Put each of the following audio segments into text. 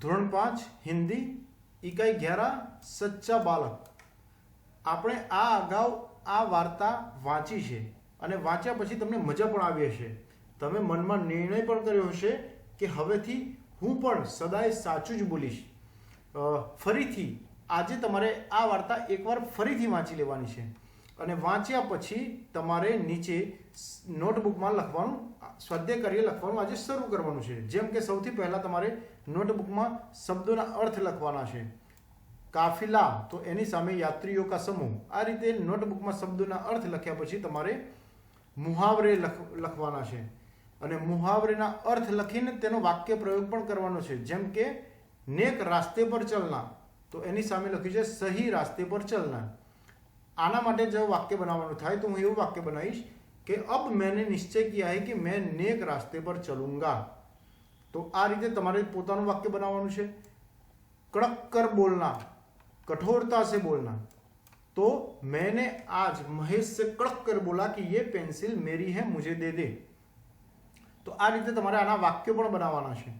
ધોરણ 5 હિન્દી ઇકાઈ 11 સચ્ચા બાલક. આપણે આ અગાઉ આ વાર્તા વાંચી છે અને વાંચ્યા પછી તમને મજા પણ આવી હશે. તમે મનમાં નિર્ણય પણ કર્યો હશે કે હવેથી હું પણ સદાય સાચું જ બોલીશ. ફરીથી આજે તમારે આ વાર્તા એકવાર ફરીથી વાંચી લેવાની છે અને વાંચ્યા પછી તમારે નીચે નોટબુકમાં લખવાનું, સ્વાધ્યાય કાર્ય લખવાનું આજે શરૂ કરવાનું છે. જેમ કે સૌથી પહેલાં તમારે નોટબુકમાં શબ્દોના અર્થ લખવાના છે. કાફિલા તો એની સામે યાત્રીઓ કા સમૂહ. આ રીતે નોટબુકમાં શબ્દોના અર્થ લખ્યા પછી તમારે મુહાવરે લખવાના છે અને મુહાવરેના અર્થ લખીને તેનો વાક્ય પ્રયોગ પણ કરવાનો છે. જેમ કે નેક રાસ્તે પર ચલના, તો એની સામે લખ્યું છે સહી રાસ્તે પર ચલના. આના માટે જો વાક્ય બનાવવાનું થાય તો હું એવું વાક્ય બનાવીશ કે અબ मैंने निश्चय किया है कि मैं नेक रास्ते पर चलूंगा. તો આ રીતે તમારે પોતાનું વાક્ય બનાવવાનું છે. કડક કર બોલના, कठोरता से बोलना. तो मैंने आज महेश से कड़क कर बोला कि ये पेंसिल मेरी है, मुझे दे दे. तो આ રીતે તમારે આના વાક્યો પણ બનાવવાના છે.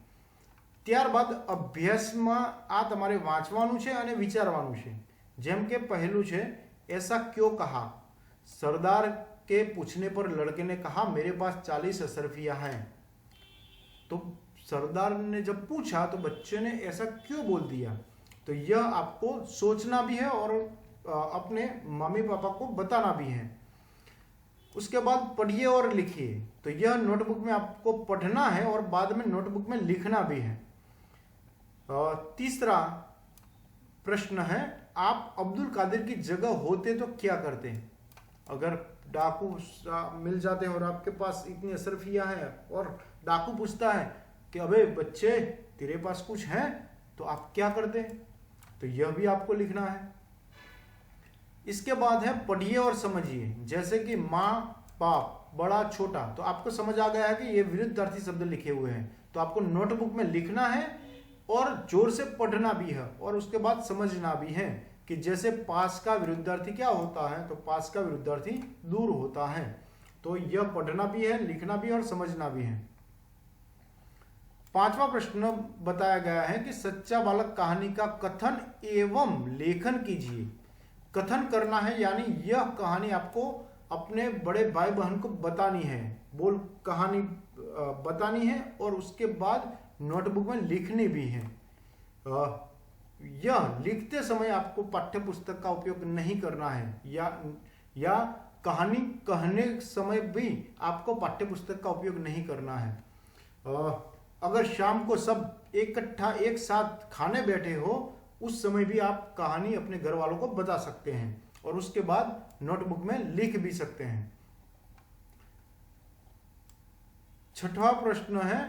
ત્યારબાદ અભ્યાસમાં આ તમારે વાંચવાનું છે અને વિચારવાનું છે. જેમ કે પહેલું છે ऐसा क्यों कहा. सरदार के पूछने पर लड़के ने कहा मेरे पास 40 अशरफियां हैं. तो सरदार ने जब पूछा तो बच्चे ने ऐसा क्यों बोल दिया. तो यह आपको सोचना भी है और अपने मम्मी पापा को बताना भी है. उसके बाद पढ़िए और लिखिए. तो यह नोटबुक में आपको पढ़ना है और बाद में नोटबुक में लिखना भी है. तीसरा प्रश्न है आप अब्दुल कादिर की जगह होते तो क्या करते. अगर डाकू मिल जाते हैं और आपके पास इतनी अशरफियां हैं और डाकू पूछता है कि अबे बच्चे तेरे पास कुछ है, तो आप क्या करते हैं. तो यह भी आपको लिखना है. इसके बाद है पढ़िए और समझिए. जैसे कि माँ बाप, बड़ा छोटा. तो आपको समझ आ गया है कि ये विरुद्धार्थी शब्द लिखे हुए हैं. तो आपको नोटबुक में लिखना है और जोर से पढ़ना भी है और उसके बाद समझना भी है कि जैसे पास का विरुद्धार्थी क्या होता है, तो पास का विरुद्धार्थी दूर होता है. तो यह पढ़ना भी है, लिखना भी है और समझना भी है. पांचवा प्रश्न बताया गया है कि सच्चा बालक कहानी का कथन एवं लेखन कीजिए. कथन करना है यानी यह कहानी आपको अपने बड़े भाई बहन को बतानी है, बोल कहानी बतानी है और उसके बाद नोटबुक में लिखनी भी है. यह लिखते समय आपको पाठ्य पुस्तक का उपयोग नहीं करना है या कहानी कहने समय भी आपको पाठ्य पुस्तक का उपयोग नहीं करना है. अगर शाम को सब इकट्ठा एक साथ खाने बैठे हो उस समय भी आप कहानी अपने घर वालों को बता सकते हैं और उसके बाद नोटबुक में लिख भी सकते हैं. छठवां प्रश्न है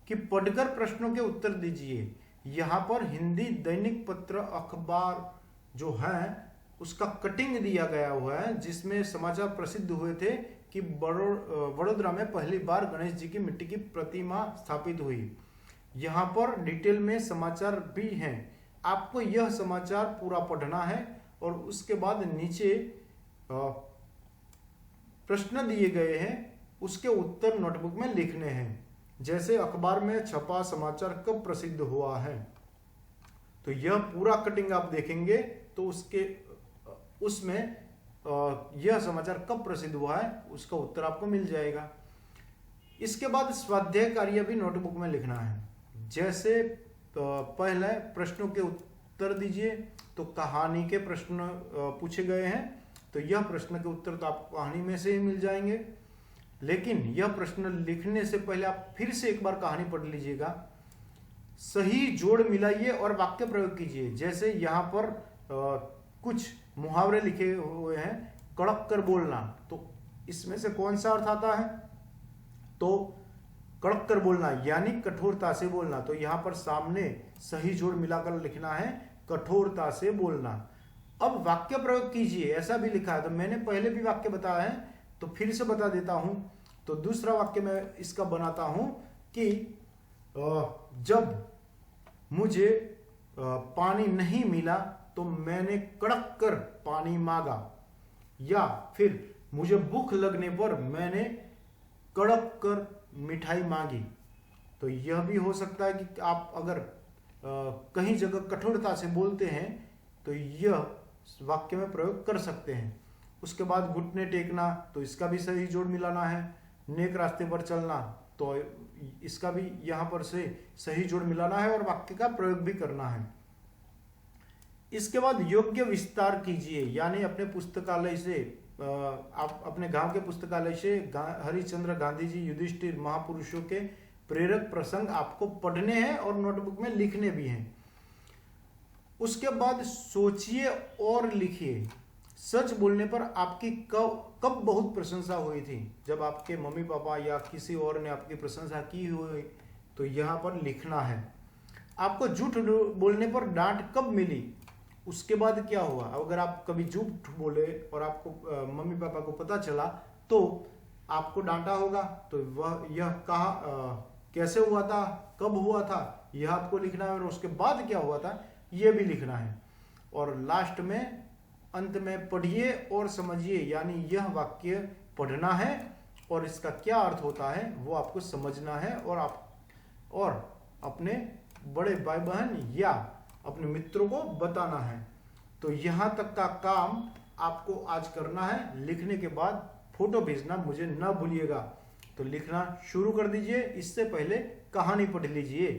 कि पढ़कर प्रश्नों के उत्तर दीजिए. यहाँ पर हिंदी दैनिक पत्र अखबार जो है उसका कटिंग दिया गया हुआ है जिसमें समाचार प्रसिद्ध हुए थे कि वडोदरा में पहली बार गणेश जी की मिट्टी की प्रतिमा स्थापित हुई. यहाँ पर डिटेल में समाचार भी हैं. आपको यह समाचार पूरा पढ़ना है और उसके बाद नीचे प्रश्न दिए गए हैं, उसके उत्तर नोटबुक में लिखने हैं. जैसे अखबार में छपा समाचार कब प्रसिद्ध हुआ है. तो यह पूरा कटिंग आप देखेंगे तो उसमें यह समाचार कब प्रसिद्ध हुआ है उसका उत्तर आपको मिल जाएगा. इसके बाद स्वाध्याय कार्य भी नोटबुक में लिखना है. जैसे पहले प्रश्नों के उत्तर दीजिए. तो कहानी के प्रश्न पूछे गए हैं तो यह प्रश्न के उत्तर तो आपको कहानी में से ही मिल जाएंगे. लेकिन यह प्रश्न लिखने से पहले आप फिर से एक बार कहानी पढ़ लीजिएगा. सही जोड़ मिलाइए और वाक्य प्रयोग कीजिए. जैसे यहाँ पर कुछ मुहावरे लिखे हुए हैं. कड़क कर बोलना, तो इसमें से कौन सा अर्थ आता है. तो कड़क कर बोलना यानी कठोरता से बोलना. तो यहाँ पर सामने सही जोड़ मिलाकर लिखना है कठोरता से बोलना. अब वाक्य प्रयोग कीजिए ऐसा भी लिखा है. तो मैंने पहले भी वाक्य बताया है तो फिर से बता देता हूं. तो दूसरा वाक्य मैं इसका बनाता हूं कि जब मुझे पानी नहीं मिला तो मैंने कड़क कर पानी मांगा. या फिर मुझे भूख लगने पर मैंने कड़क कर मिठाई मांगी. तो यह भी हो सकता है कि आप अगर कहीं जगह कठोरता से बोलते हैं तो यह वाक्य में प्रयोग कर सकते हैं। उसके बाद घुटने टेकना, तो इसका भी सही जोड़ मिलाना है। नेक रास्ते पर चलना, तो इसका भी यहाँ पर से सही जोड़ मिलाना है और वाक्य का प्रयोग भी करना है। इसके बाद योग्य विस्तार कीजिए, यानी अपने पुस्तकालय से आप अपने गांव के पुस्तकालय से हरिश्चंद्र गांधी जी, युधिष्ठिर महापुरुषों के प्रेरक प्रसंग आपको पढ़ने हैं और नोटबुक में लिखने भी हैं। उसके बाद सोचिए और लिखिए। सच बोलने पर आपकी कब बहुत प्रशंसा हुई थी? जब आपके मम्मी पापा या किसी और ने आपकी प्रशंसा की हुई, तो यहाँ पर लिखना है। आपको झूठ बोलने पर डांट कब मिली? उसके बाद क्या हुआ? अगर आप कभी झूठ बोले और आपको मम्मी पापा को पता चला तो आपको डांटा होगा, तो वह यह कहा कैसे हुआ था, कब हुआ था, यह आपको लिखना है। और उसके बाद क्या हुआ था यह भी लिखना है। और लास्ट में अंत में पढ़िए और समझिए, यानी यह वाक्य पढ़ना है और इसका क्या अर्थ होता है वो आपको समझना है और अपने बड़े भाई बहन या अपने मित्रों को बताना है। तो यहाँ तक का काम आपको आज करना है। लिखने के बाद फोटो भेजना मुझे ना भूलिएगा। तो लिखना शुरू कर दीजिए। इससे पहले कहानी पढ़ लीजिए।